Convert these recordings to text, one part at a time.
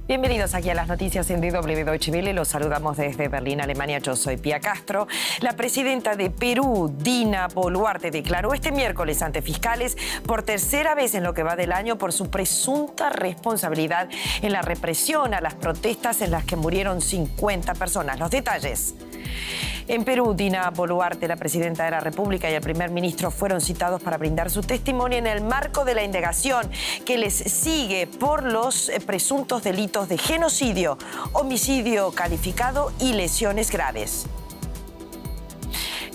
Bienvenidos aquí a las noticias en DW Deutsche Welle. Los saludamos desde Berlín, Alemania. Yo soy Pía Castro. La presidenta de Perú, Dina Boluarte, declaró este miércoles ante fiscales por tercera vez en lo que va del año por su presunta responsabilidad en la represión a las protestas en las que murieron 50 personas. Los detalles. En Perú, Dina Boluarte, la presidenta de la República, y el primer ministro fueron citados para brindar su testimonio en el marco de la indagación que les sigue por los presuntos delitos de genocidio, homicidio calificado y lesiones graves.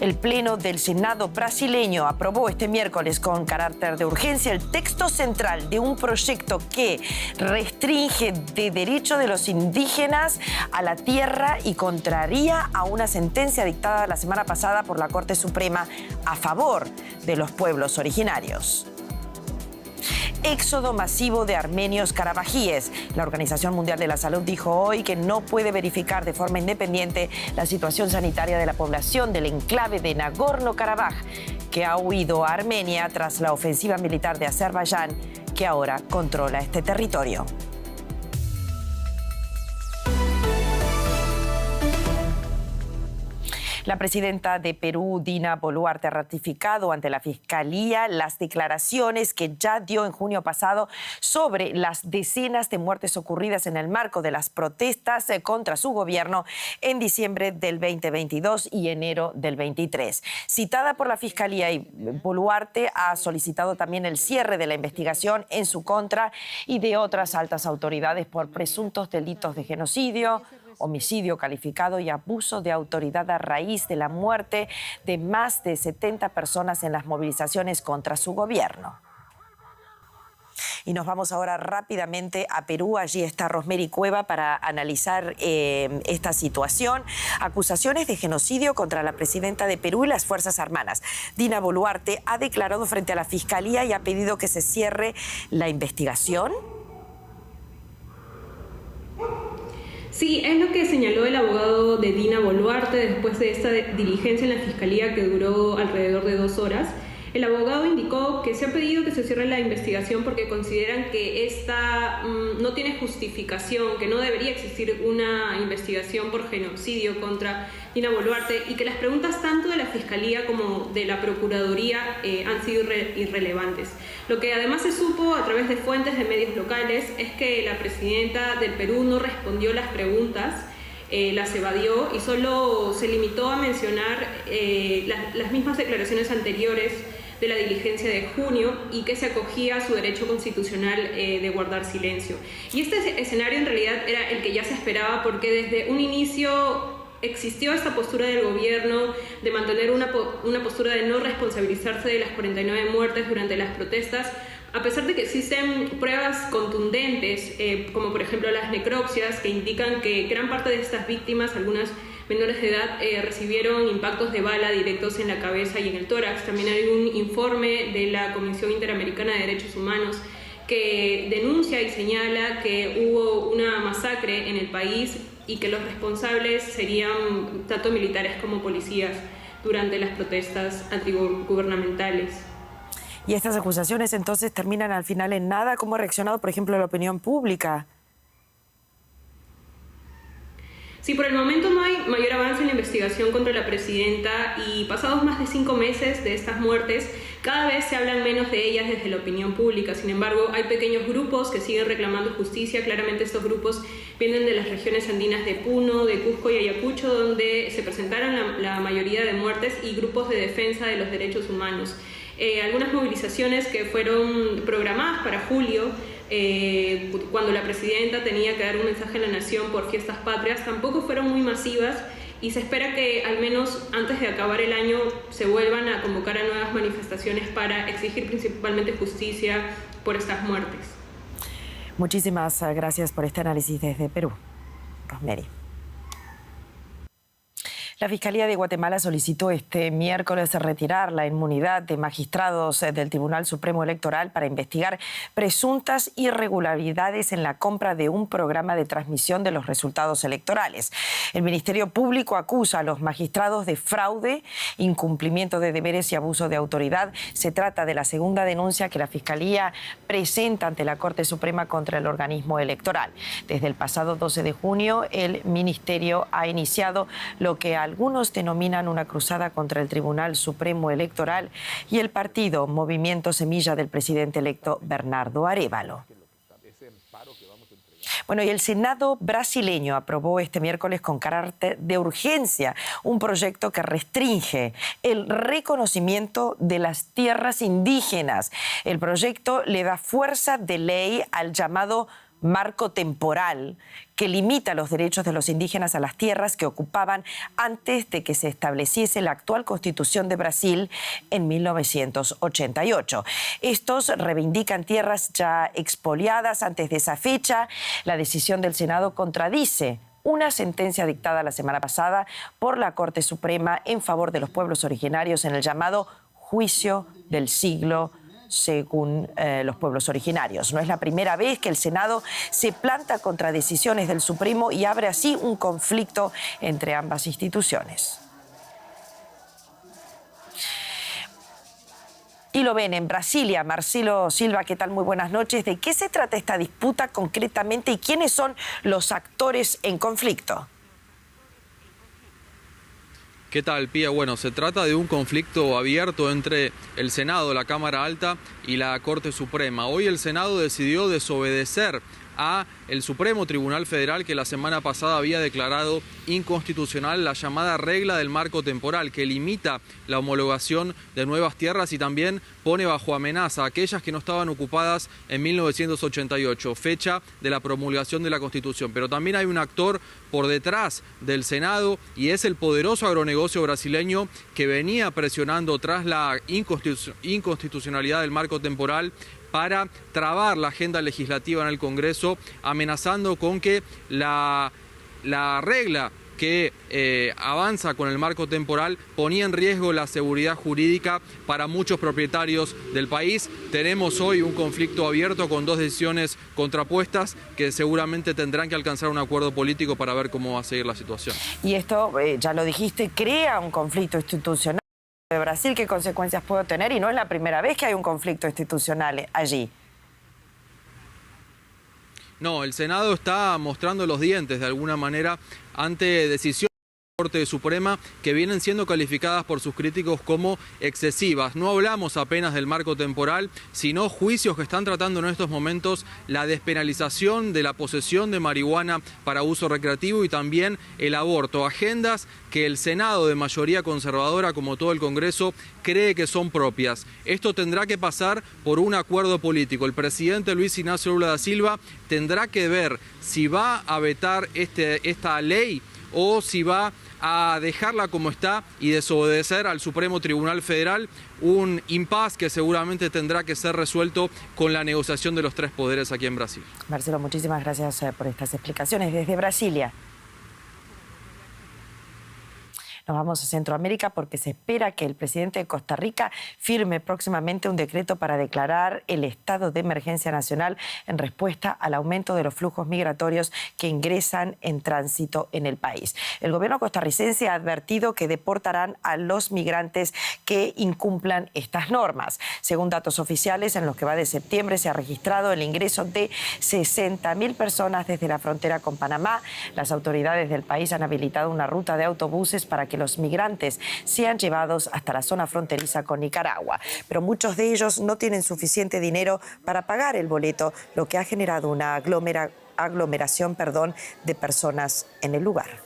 El Pleno del Senado brasileño aprobó este miércoles con carácter de urgencia el texto central de un proyecto que restringe de derecho de los indígenas a la tierra y contraría a una sentencia dictada la semana pasada por la Corte Suprema a favor de los pueblos originarios. Éxodo masivo de armenios carabajíes. La Organización Mundial de la Salud dijo hoy que no puede verificar de forma independiente la situación sanitaria de la población del enclave de Nagorno-Karabaj, que ha huido a Armenia tras la ofensiva militar de Azerbaiyán, que ahora controla este territorio. La presidenta de Perú, Dina Boluarte, ha ratificado ante la Fiscalía las declaraciones que ya dio en junio pasado sobre las decenas de muertes ocurridas en el marco de las protestas contra su gobierno en diciembre del 2022 y enero del 23. Citada por la Fiscalía, Boluarte ha solicitado también el cierre de la investigación en su contra y de otras altas autoridades por presuntos delitos de genocidio, homicidio calificado y abuso de autoridad a raíz de la muerte de más de 70 personas en las movilizaciones contra su gobierno. Y nos vamos ahora rápidamente a Perú. Allí está Rosemary Cueva para analizar esta situación. Acusaciones de genocidio contra la presidenta de Perú y las Fuerzas Armadas. Dina Boluarte ha declarado frente a la Fiscalía y ha pedido que se cierre la investigación. Sí, es lo que señaló el abogado de Dina Boluarte después de esta diligencia en la Fiscalía que duró alrededor de 2 horas. El abogado indicó que se ha pedido que se cierre la investigación porque consideran que esta no tiene justificación, que no debería existir una investigación por genocidio contra Dina Boluarte y que las preguntas tanto de la Fiscalía como de la Procuraduría han sido irrelevantes. Lo que además se supo a través de fuentes de medios locales es que la presidenta del Perú no respondió las preguntas, las evadió y solo se limitó a mencionar las mismas declaraciones anteriores de la diligencia de junio y que se acogía a su derecho constitucional de guardar silencio. Y este escenario en realidad era el que ya se esperaba porque desde un inicio existió esta postura del gobierno de mantener una postura de no responsabilizarse de las 49 muertes durante las protestas, a pesar de que existen pruebas contundentes, como por ejemplo las necropsias, que indican que gran parte de estas víctimas, algunas menores de edad, recibieron impactos de bala directos en la cabeza y en el tórax. También hay un informe de la Comisión Interamericana de Derechos Humanos que denuncia y señala que hubo una masacre en el país y que los responsables serían tanto militares como policías durante las protestas antigubernamentales. ¿Y estas acusaciones entonces terminan al final en nada? ¿Cómo ha reaccionado, por ejemplo, la opinión pública? Sí, por el momento no hay mayor avance en la investigación contra la presidenta y pasados más de 5 meses de estas muertes, cada vez se hablan menos de ellas desde la opinión pública. Sin embargo, hay pequeños grupos que siguen reclamando justicia. Claramente estos grupos vienen de las regiones andinas de Puno, de Cusco y Ayacucho, donde se presentaron la mayoría de muertes, y grupos de defensa de los derechos humanos. Algunas movilizaciones que fueron programadas para julio, cuando la presidenta tenía que dar un mensaje a la nación por fiestas patrias, tampoco fueron muy masivas y se espera que al menos antes de acabar el año se vuelvan a convocar a nuevas manifestaciones para exigir principalmente justicia por estas muertes. Muchísimas gracias por este análisis desde Perú, Rosemary. La Fiscalía de Guatemala solicitó este miércoles retirar la inmunidad de magistrados del Tribunal Supremo Electoral para investigar presuntas irregularidades en la compra de un programa de transmisión de los resultados electorales. El Ministerio Público acusa a los magistrados de fraude, incumplimiento de deberes y abuso de autoridad. Se trata de la segunda denuncia que la Fiscalía presenta ante la Corte Suprema contra el organismo electoral. Desde el pasado 12 de junio, el Ministerio ha iniciado lo que algunos denominan una cruzada contra el Tribunal Supremo Electoral y el partido Movimiento Semilla del presidente electo Bernardo Arévalo. Bueno, y el Senado brasileño aprobó este miércoles con carácter de urgencia un proyecto que restringe el reconocimiento de las tierras indígenas. El proyecto le da fuerza de ley al llamado marco temporal que limita los derechos de los indígenas a las tierras que ocupaban antes de que se estableciese la actual Constitución de Brasil en 1988. Estos reivindican tierras ya expoliadas antes de esa fecha. La decisión del Senado contradice una sentencia dictada la semana pasada por la Corte Suprema en favor de los pueblos originarios en el llamado Juicio del Siglo según los pueblos originarios. No es la primera vez que el Senado se planta contra decisiones del Supremo y abre así un conflicto entre ambas instituciones. Y lo ven en Brasilia. Marcelo Silva, ¿qué tal? Muy buenas noches. ¿De qué se trata esta disputa concretamente y quiénes son los actores en conflicto? ¿Qué tal, Pía? Bueno, se trata de un conflicto abierto entre el Senado, la Cámara Alta y la Corte Suprema. Hoy el Senado decidió desobedecer a el Supremo Tribunal Federal, que la semana pasada había declarado inconstitucional la llamada regla del marco temporal, que limita la homologación de nuevas tierras y también pone bajo amenaza a aquellas que no estaban ocupadas en 1988, fecha de la promulgación de la Constitución. Pero también hay un actor por detrás del Senado y es el poderoso agronegocio brasileño que venía presionando tras la inconstitucionalidad del marco temporal para trabar la agenda legislativa en el Congreso, amenazando con que la regla que avanza con el marco temporal ponía en riesgo la seguridad jurídica para muchos propietarios del país. Tenemos hoy un conflicto abierto con dos decisiones contrapuestas que seguramente tendrán que alcanzar un acuerdo político para ver cómo va a seguir la situación. Y esto, ya lo dijiste, crea un conflicto institucional de Brasil. ¿Qué consecuencias puede tener? Y no es la primera vez que hay un conflicto institucional allí. No, el Senado está mostrando los dientes de alguna manera ante decisiones de la Corte Suprema que vienen siendo calificadas por sus críticos como excesivas. No hablamos apenas del marco temporal, sino juicios que están tratando en estos momentos la despenalización de la posesión de marihuana para uso recreativo y también el aborto. Agendas que el Senado, de mayoría conservadora, como todo el Congreso, cree que son propias. Esto tendrá que pasar por un acuerdo político. El presidente Luis Ignacio Lula da Silva tendrá que ver si va a vetar esta ley o si va a dejarla como está y desobedecer al Supremo Tribunal Federal, un impasse que seguramente tendrá que ser resuelto con la negociación de los tres poderes aquí en Brasil. Marcelo, muchísimas gracias por estas explicaciones desde Brasilia. Nos vamos a Centroamérica porque se espera que el presidente de Costa Rica firme próximamente un decreto para declarar el estado de emergencia nacional en respuesta al aumento de los flujos migratorios que ingresan en tránsito en el país. El gobierno costarricense ha advertido que deportarán a los migrantes que incumplan estas normas. Según datos oficiales, en los que va de septiembre se ha registrado el ingreso de 60.000 personas desde la frontera con Panamá. Las autoridades del país han habilitado una ruta de autobuses para que los migrantes sean llevados hasta la zona fronteriza con Nicaragua. Pero muchos de ellos no tienen suficiente dinero para pagar el boleto, lo que ha generado una aglomeración de personas en el lugar.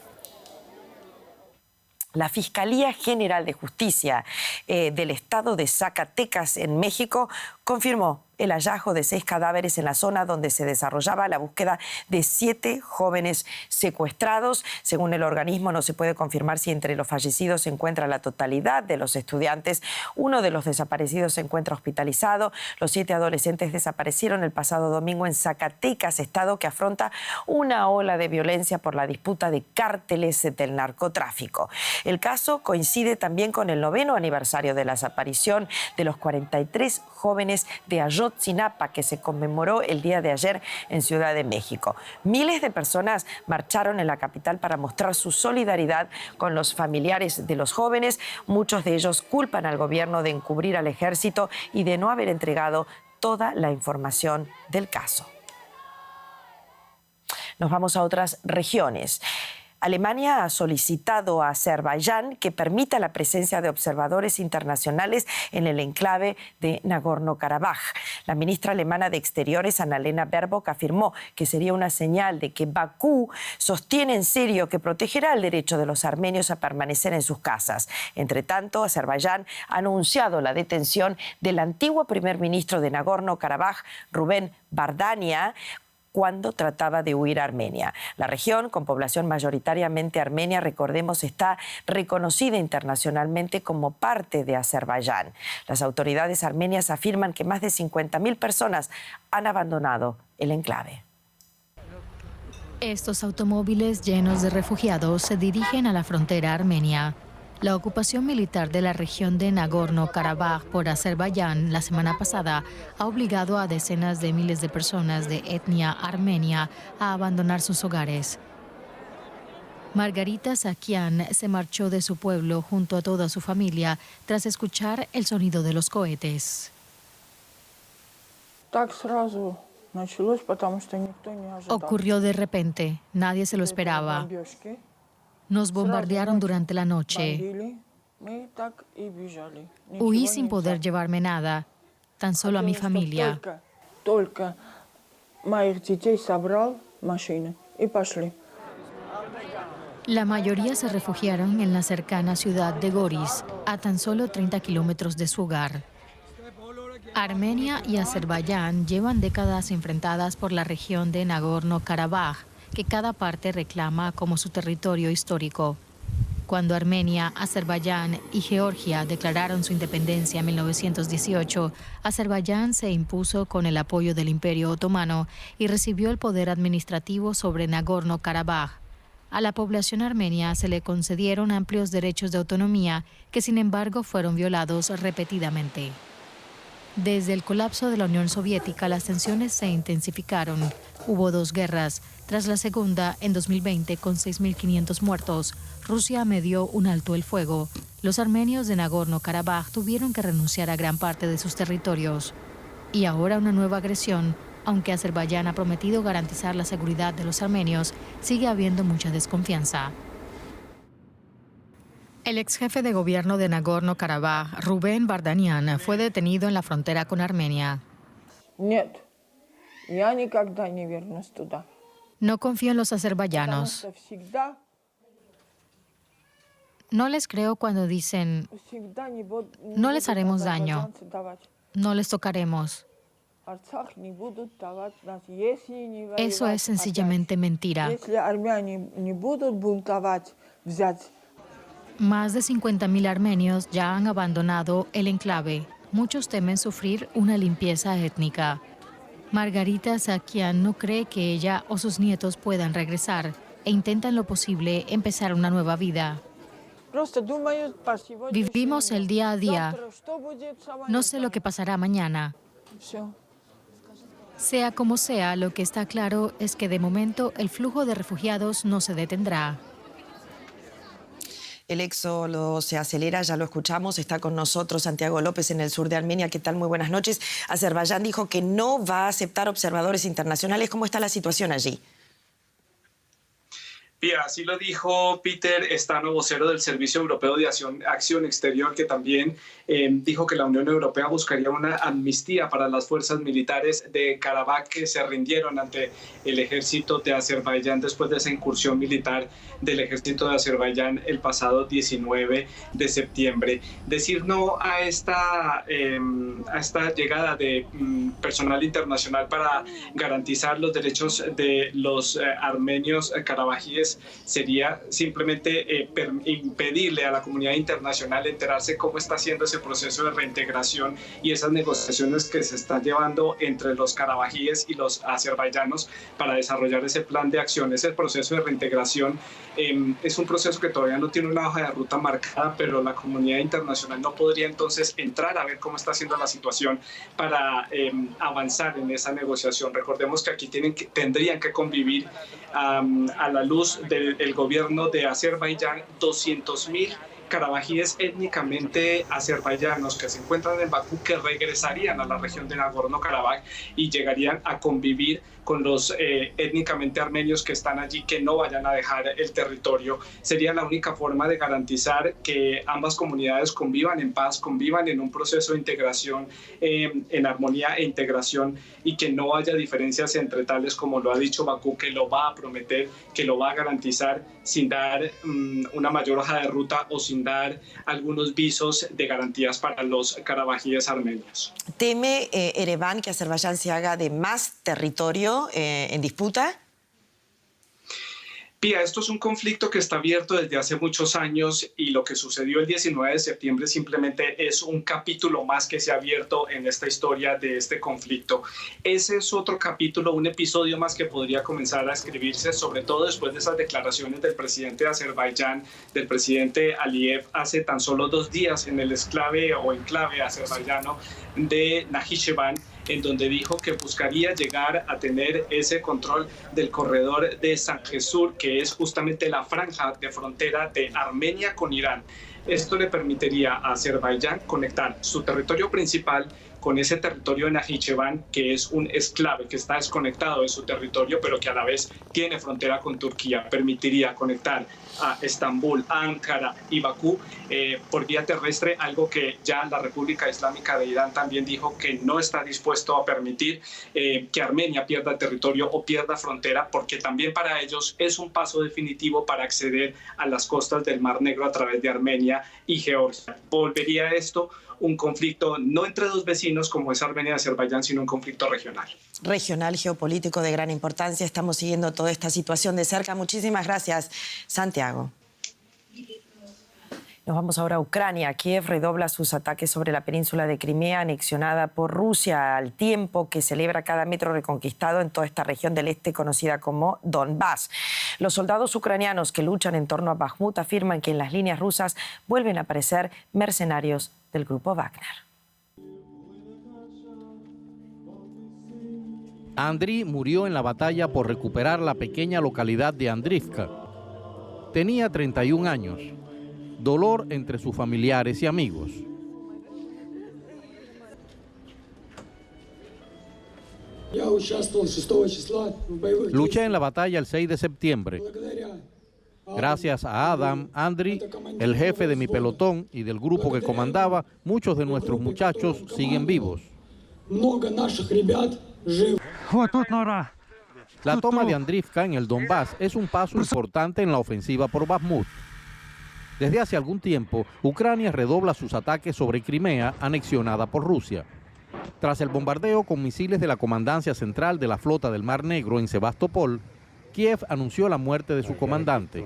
La Fiscalía General de Justicia del Estado de Zacatecas, en México, confirmó el hallazgo de 6 cadáveres en la zona donde se desarrollaba la búsqueda de 7 jóvenes secuestrados. Según el organismo, no se puede confirmar si entre los fallecidos se encuentra la totalidad de los estudiantes. Uno de los desaparecidos se encuentra hospitalizado. Los 7 adolescentes desaparecieron el pasado domingo en Zacatecas, estado que afronta una ola de violencia por la disputa de cárteles del narcotráfico. El caso coincide también con el 9º aniversario de la desaparición de los 43 jóvenes de Ayotzinapa, que se conmemoró el día de ayer en Ciudad de México. Miles de personas marcharon en la capital para mostrar su solidaridad con los familiares de los jóvenes. Muchos de ellos culpan al gobierno de encubrir al ejército y de no haber entregado toda la información del caso. Nos vamos a otras regiones. Alemania ha solicitado a Azerbaiyán que permita la presencia de observadores internacionales en el enclave de Nagorno-Karabaj. La ministra alemana de Exteriores, Annalena Baerbock, afirmó que sería una señal de que Bakú sostiene en serio que protegerá el derecho de los armenios a permanecer en sus casas. Entre tanto, Azerbaiyán ha anunciado la detención del antiguo primer ministro de Nagorno-Karabaj, Rubén Bardania, cuando trataba de huir a Armenia. La región, con población mayoritariamente armenia, recordemos, está reconocida internacionalmente como parte de Azerbaiyán. Las autoridades armenias afirman que más de 50.000 personas han abandonado el enclave. Estos automóviles llenos de refugiados se dirigen a la frontera armenia. La ocupación militar de la región de Nagorno-Karabaj por Azerbaiyán la semana pasada ha obligado a decenas de miles de personas de etnia armenia a abandonar sus hogares. Margarita Sakian se marchó de su pueblo junto a toda su familia tras escuchar el sonido de los cohetes. Ocurrió de repente, nadie se lo esperaba. Nos bombardearon durante la noche. Huí sin poder llevarme nada, tan solo a mi familia. La mayoría se refugiaron en la cercana ciudad de Goris, a tan solo 30 kilómetros de su hogar. Armenia y Azerbaiyán llevan décadas enfrentadas por la región de Nagorno-Karabaj, que cada parte reclama como su territorio histórico. Cuando Armenia, Azerbaiyán y Georgia declararon su independencia en 1918, Azerbaiyán se impuso con el apoyo del Imperio Otomano y recibió el poder administrativo sobre Nagorno-Karabaj. A la población armenia se le concedieron amplios derechos de autonomía que, sin embargo, fueron violados repetidamente. Desde el colapso de la Unión Soviética, las tensiones se intensificaron. Hubo 2 guerras. Tras la segunda, en 2020, con 6.500 muertos, Rusia medió un alto el fuego. Los armenios de Nagorno-Karabaj tuvieron que renunciar a gran parte de sus territorios. Y ahora una nueva agresión. Aunque Azerbaiyán ha prometido garantizar la seguridad de los armenios, sigue habiendo mucha desconfianza. El ex jefe de gobierno de Nagorno-Karabaj, Rubén Bardanian, fue detenido en la frontera con Armenia. No confío en los azerbaiyanos. No les creo cuando dicen, no les haremos daño, no les tocaremos. Eso es sencillamente mentira. Más de 50.000 armenios ya han abandonado el enclave. Muchos temen sufrir una limpieza étnica. Margarita Sakian no cree que ella o sus nietos puedan regresar e intentan lo posible empezar una nueva vida. Vivimos el día a día. No sé lo que pasará mañana. Sea como sea, lo que está claro es que de momento el flujo de refugiados no se detendrá. El éxodo se acelera, ya lo escuchamos, está con nosotros Santiago López en el sur de Armenia. ¿Qué tal? Muy buenas noches. Azerbaiyán dijo que no va a aceptar observadores internacionales. ¿Cómo está la situación allí? Bien, así lo dijo Peter Stano, vocero del Servicio Europeo de Acción Exterior, que también dijo que la Unión Europea buscaría una amnistía para las fuerzas militares de Karabaj que se rindieron ante el ejército de Azerbaiyán después de esa incursión militar del ejército de Azerbaiyán el pasado 19 de septiembre. Decir no a esta llegada de personal internacional para garantizar los derechos de los armenios karabajíes sería simplemente impedirle a la comunidad internacional enterarse cómo está haciendo ese proceso de reintegración y esas negociaciones que se están llevando entre los karabajíes y los azerbaiyanos para desarrollar ese plan de acción. Ese proceso de reintegración es un proceso que todavía no tiene una hoja de ruta marcada, pero la comunidad internacional no podría entonces entrar a ver cómo está haciendo la situación para avanzar en esa negociación. Recordemos que aquí tendrían que convivir a la luz del gobierno de Azerbaiyán 200.000 karabajíes étnicamente azerbaiyanos que se encuentran en Bakú, que regresarían a la región de Nagorno-Karabaj y llegarían a convivir con los étnicamente armenios que están allí, que no vayan a dejar el territorio. Sería la única forma de garantizar que ambas comunidades convivan en paz, convivan en un proceso de integración, en armonía e integración, y que no haya diferencias entre tales, como lo ha dicho Bakú, que lo va a prometer, que lo va a garantizar sin dar una mayor hoja de ruta o sin dar algunos visos de garantías para los karabajíes armenios. ¿Teme Ereván que Azerbaiyán se haga de más territorio en disputa? Pía, esto es un conflicto que está abierto desde hace muchos años y lo que sucedió el 19 de septiembre simplemente es un capítulo más que se ha abierto en esta historia de este conflicto. Ese es otro capítulo, un episodio más que podría comenzar a escribirse, sobre todo después de esas declaraciones del presidente de Azerbaiyán, del presidente Aliyev, hace tan solo 2 días en el enclave azerbaiyano de Najicheván, en donde dijo que buscaría llegar a tener ese control del corredor de Sanjessur, que es justamente la franja de frontera de Armenia con Irán. Esto le permitiría a Azerbaiyán conectar su territorio principal con ese territorio de Najicheván, que es un exclave que está desconectado de su territorio, pero que a la vez tiene frontera con Turquía. Permitiría conectar a Estambul, a Ankara y Bakú por vía terrestre, algo que ya la República Islámica de Irán también dijo que no está dispuesto a permitir que Armenia pierda territorio o pierda frontera, porque también para ellos es un paso definitivo para acceder a las costas del Mar Negro a través de Armenia y Georgia. Volvería esto un conflicto no entre dos vecinos como es Armenia y Azerbaiyán, sino un conflicto regional. Regional, geopolítico de gran importancia. Estamos siguiendo toda esta situación de cerca. Muchísimas gracias, Santiago. Nos vamos ahora a Ucrania. Kiev redobla sus ataques sobre la península de Crimea, anexionada por Rusia, al tiempo que celebra cada metro reconquistado en toda esta región del este conocida como Donbass. Los soldados ucranianos que luchan en torno a Bakhmut afirman que en las líneas rusas vuelven a aparecer mercenarios del grupo Wagner. Andriy murió en la batalla por recuperar la pequeña localidad de Andrivka. Tenía 31 años. Dolor entre sus familiares y amigos. Luché en la batalla el 6 de septiembre. Gracias a Adam, Andriy, el jefe de mi pelotón y del grupo que comandaba, muchos de nuestros muchachos siguen vivos. La toma de Andrivka en el Donbass es un paso importante en la ofensiva por Bakhmut. Desde hace algún tiempo, Ucrania redobla sus ataques sobre Crimea, anexionada por Rusia. Tras el bombardeo con misiles de la Comandancia Central de la Flota del Mar Negro en Sebastopol, Kiev anunció la muerte de su comandante.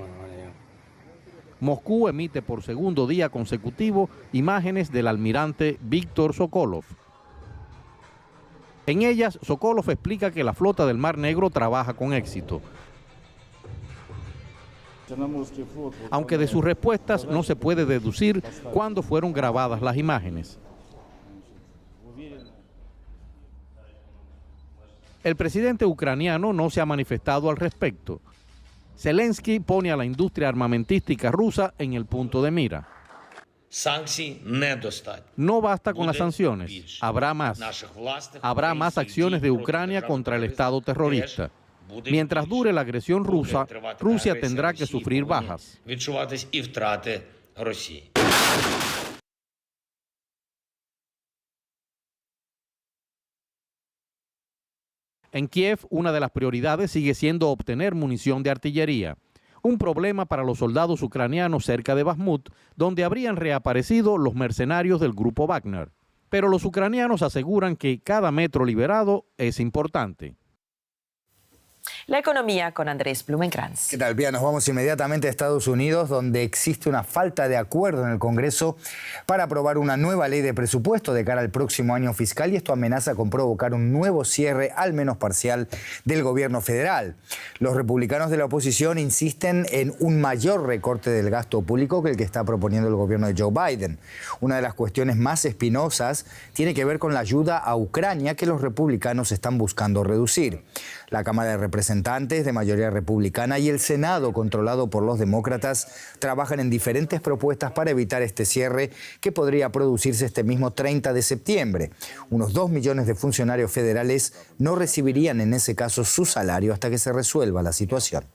Moscú emite por segundo día consecutivo imágenes del almirante Víktor Sokolov. En ellas, Sokolov explica que la Flota del Mar Negro trabaja con éxito. Aunque de sus respuestas no se puede deducir cuándo fueron grabadas las imágenes. El presidente ucraniano no se ha manifestado al respecto. Zelensky pone a la industria armamentística rusa en el punto de mira. No basta con las sanciones, habrá más. Habrá más acciones de Ucrania contra el Estado terrorista. Mientras dure la agresión rusa, Rusia tendrá que sufrir bajas. En Kiev, una de las prioridades sigue siendo obtener munición de artillería. Un problema para los soldados ucranianos cerca de Bakhmut, donde habrían reaparecido los mercenarios del grupo Wagner. Pero los ucranianos aseguran que cada metro liberado es importante. La economía con Andrés Blumenkrantz. ¿Qué tal, Pia? Nos vamos inmediatamente a Estados Unidos, donde existe una falta de acuerdo en el Congreso para aprobar una nueva ley de presupuesto de cara al próximo año fiscal, y esto amenaza con provocar un nuevo cierre, al menos parcial, del gobierno federal. Los republicanos de la oposición insisten en un mayor recorte del gasto público que el que está proponiendo el gobierno de Joe Biden. Una de las cuestiones más espinosas tiene que ver con la ayuda a Ucrania que los republicanos están buscando reducir. La Cámara de Representantes, de mayoría republicana, y el Senado, controlado por los demócratas, trabajan en diferentes propuestas para evitar este cierre que podría producirse este mismo 30 de septiembre. Unos 2 millones de funcionarios federales no recibirían en ese caso su salario hasta que se resuelva la situación.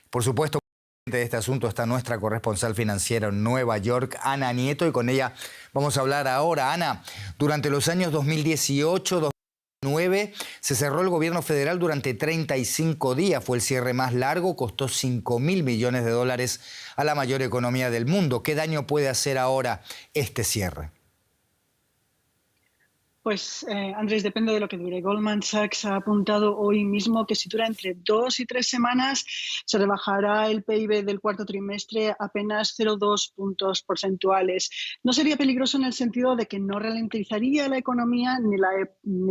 Por supuesto, de este asunto está nuestra corresponsal financiera en Nueva York, Ana Nieto, y con ella vamos a hablar ahora. Ana, durante los años 2018, 2009, se cerró el gobierno federal durante 35 días. Fue el cierre más largo, costó $5.000 millones a la mayor economía del mundo. ¿Qué daño puede hacer ahora este cierre? Pues, Andrés, depende de lo que dure. Goldman Sachs ha apuntado hoy mismo que si dura entre 2 y 3 semanas se rebajará el PIB del cuarto trimestre apenas 0,2 puntos porcentuales. No sería peligroso en el sentido de que no ralentizaría la economía ni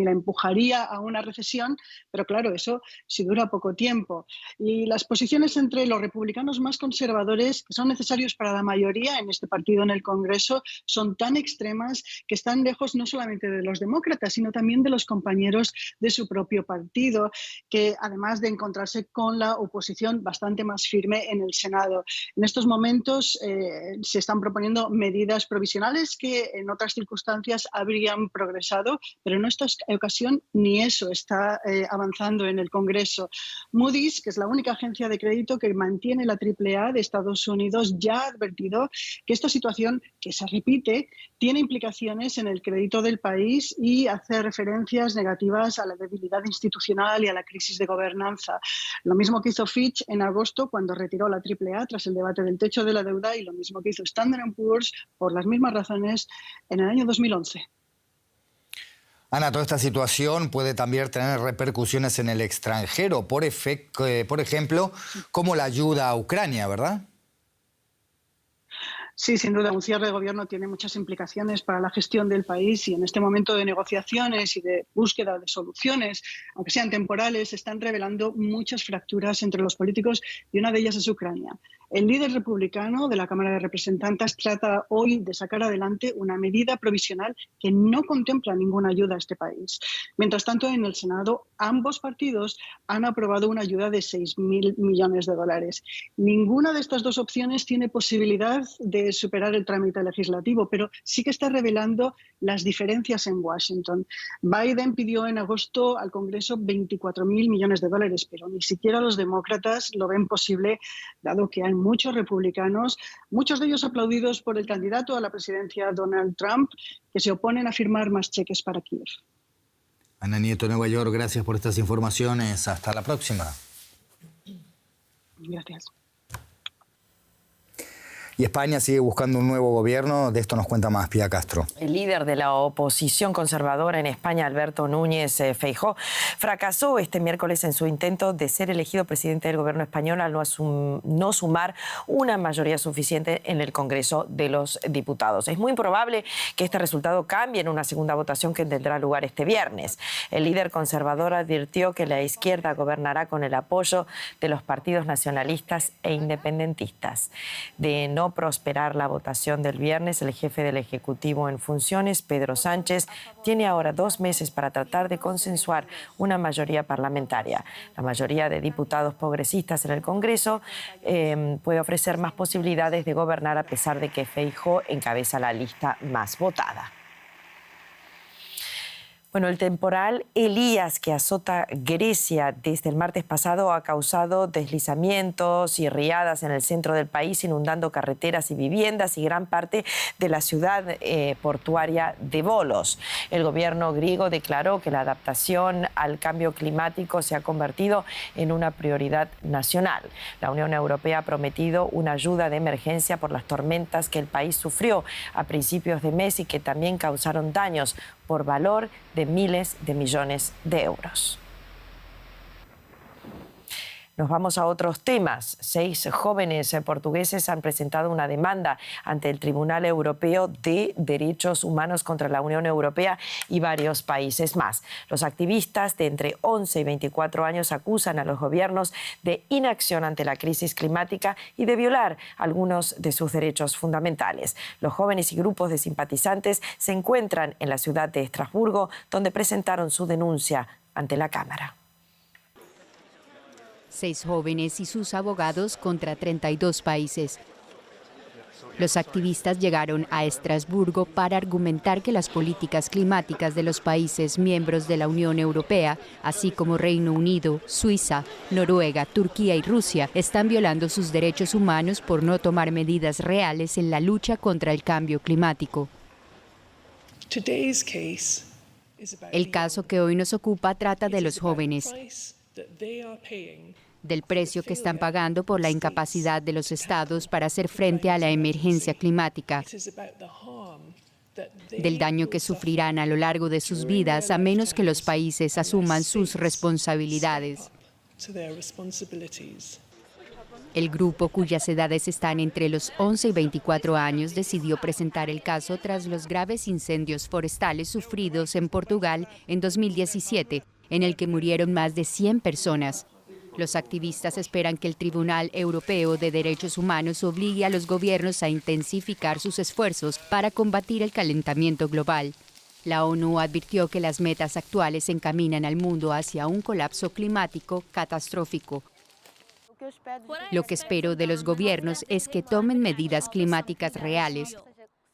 la empujaría a una recesión, pero claro, eso si dura poco tiempo. Y las posiciones entre los republicanos más conservadores, que son necesarios para la mayoría en este partido en el Congreso, son tan extremas que están lejos no solamente de los demócratas, sino también de los compañeros de su propio partido, que además de encontrarse con la oposición bastante más firme en el Senado. En estos momentos se están proponiendo medidas provisionales que en otras circunstancias habrían progresado, pero en esta ocasión ni eso está avanzando en el Congreso. Moody's, que es la única agencia de crédito que mantiene la AAA de Estados Unidos, ya ha advertido que esta situación, que se repite, tiene implicaciones en el crédito del país y hace referencias negativas a la debilidad institucional y a la crisis de gobernanza. Lo mismo que hizo Fitch en agosto cuando retiró la AAA tras el debate del techo de la deuda, y lo mismo que hizo Standard & Poor's por las mismas razones en el año 2011. Ana, toda esta situación puede también tener repercusiones en el extranjero, por ejemplo, como la ayuda a Ucrania, ¿verdad? Sí, sin duda, un cierre de gobierno tiene muchas implicaciones para la gestión del país, y en este momento de negociaciones y de búsqueda de soluciones, aunque sean temporales, se están revelando muchas fracturas entre los políticos, y una de ellas es Ucrania. El líder republicano de la Cámara de Representantes trata hoy de sacar adelante una medida provisional que no contempla ninguna ayuda a este país. Mientras tanto, en el Senado, ambos partidos han aprobado una ayuda de $6.000 millones. Ninguna de estas dos opciones tiene posibilidad de superar el trámite legislativo, pero sí que está revelando las diferencias en Washington. Biden pidió en agosto al Congreso $24.000 millones, pero ni siquiera los demócratas lo ven posible, dado que hay muchos republicanos, muchos de ellos aplaudidos por el candidato a la presidencia Donald Trump, que se oponen a firmar más cheques para Kiev. Ana Nieto, Nueva York, gracias por estas informaciones. Hasta la próxima. Gracias. Y España sigue buscando un nuevo gobierno. De esto nos cuenta más Pia Castro. El líder de la oposición conservadora en España, Alberto Núñez Feijóo, fracasó este miércoles en su intento de ser elegido presidente del gobierno español al no sumar una mayoría suficiente en el Congreso de los Diputados. Es muy probable que este resultado cambie en una segunda votación que tendrá lugar este viernes. El líder conservador advirtió que la izquierda gobernará con el apoyo de los partidos nacionalistas e independentistas. De no prosperar la votación del viernes, el jefe del Ejecutivo en funciones, Pedro Sánchez, tiene ahora 2 meses para tratar de consensuar una mayoría parlamentaria. La mayoría de diputados progresistas en el Congreso puede ofrecer más posibilidades de gobernar, a pesar de que Feijóo encabeza la lista más votada. Bueno, el temporal Elías que azota Grecia desde el martes pasado ha causado deslizamientos y riadas en el centro del país, inundando carreteras y viviendas y gran parte de la ciudad portuaria de Volos. El gobierno griego declaró que la adaptación al cambio climático se ha convertido en una prioridad nacional. La Unión Europea ha prometido una ayuda de emergencia por las tormentas que el país sufrió a principios de mes y que también causaron daños por valor de miles de millones de euros. Nos vamos a otros temas. 6 jóvenes portugueses han presentado una demanda ante el Tribunal Europeo de Derechos Humanos contra la Unión Europea y varios países más. Los activistas de entre 11 y 24 años acusan a los gobiernos de inacción ante la crisis climática y de violar algunos de sus derechos fundamentales. Los jóvenes y grupos de simpatizantes se encuentran en la ciudad de Estrasburgo, donde presentaron su denuncia ante la Cámara. 6 jóvenes y sus abogados contra 32 países. Los activistas llegaron a Estrasburgo para argumentar que las políticas climáticas de los países miembros de la Unión Europea, así como Reino Unido, Suiza, Noruega, Turquía y Rusia, están violando sus derechos humanos por no tomar medidas reales en la lucha contra el cambio climático. El caso que hoy nos ocupa trata de los jóvenes, del precio que están pagando por la incapacidad de los estados para hacer frente a la emergencia climática, del daño que sufrirán a lo largo de sus vidas a menos que los países asuman sus responsabilidades. El grupo, cuyas edades están entre los 11 y 24 años, decidió presentar el caso tras los graves incendios forestales sufridos en Portugal en 2017, en el que murieron más de 100 personas. Los activistas esperan que el Tribunal Europeo de Derechos Humanos obligue a los gobiernos a intensificar sus esfuerzos para combatir el calentamiento global. La ONU advirtió que las metas actuales encaminan al mundo hacia un colapso climático catastrófico. Lo que espero de los gobiernos es que tomen medidas climáticas reales.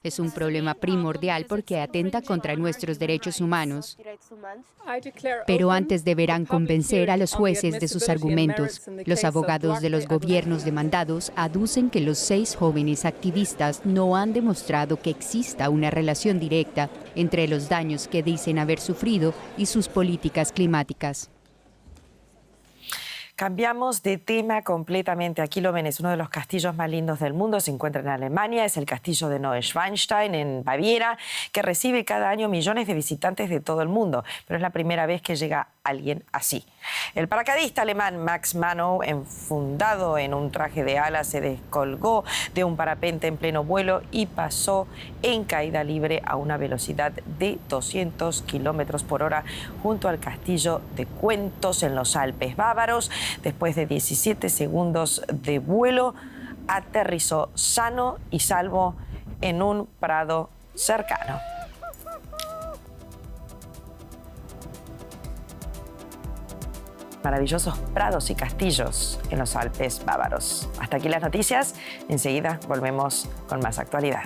Es un problema primordial porque atenta contra nuestros derechos humanos. Pero antes deberán convencer a los jueces de sus argumentos. Los abogados de los gobiernos demandados aducen que los 6 jóvenes activistas no han demostrado que exista una relación directa entre los daños que dicen haber sufrido y sus políticas climáticas. Cambiamos de tema completamente. Aquí lo ven, es uno de los castillos más lindos del mundo. Se encuentra en Alemania, es el castillo de Neuschwanstein en Baviera, que recibe cada año millones de visitantes de todo el mundo. Pero es la primera vez que llega alguien así. El paracaidista alemán Max Manow, enfundado en un traje de ala, se descolgó de un parapente en pleno vuelo y pasó en caída libre a una velocidad de 200 kilómetros por hora junto al castillo de Cuentos en los Alpes bávaros. Después de 17 segundos de vuelo, aterrizó sano y salvo en un prado cercano. Maravillosos prados y castillos en los Alpes bávaros. Hasta aquí las noticias. Enseguida volvemos con más actualidad.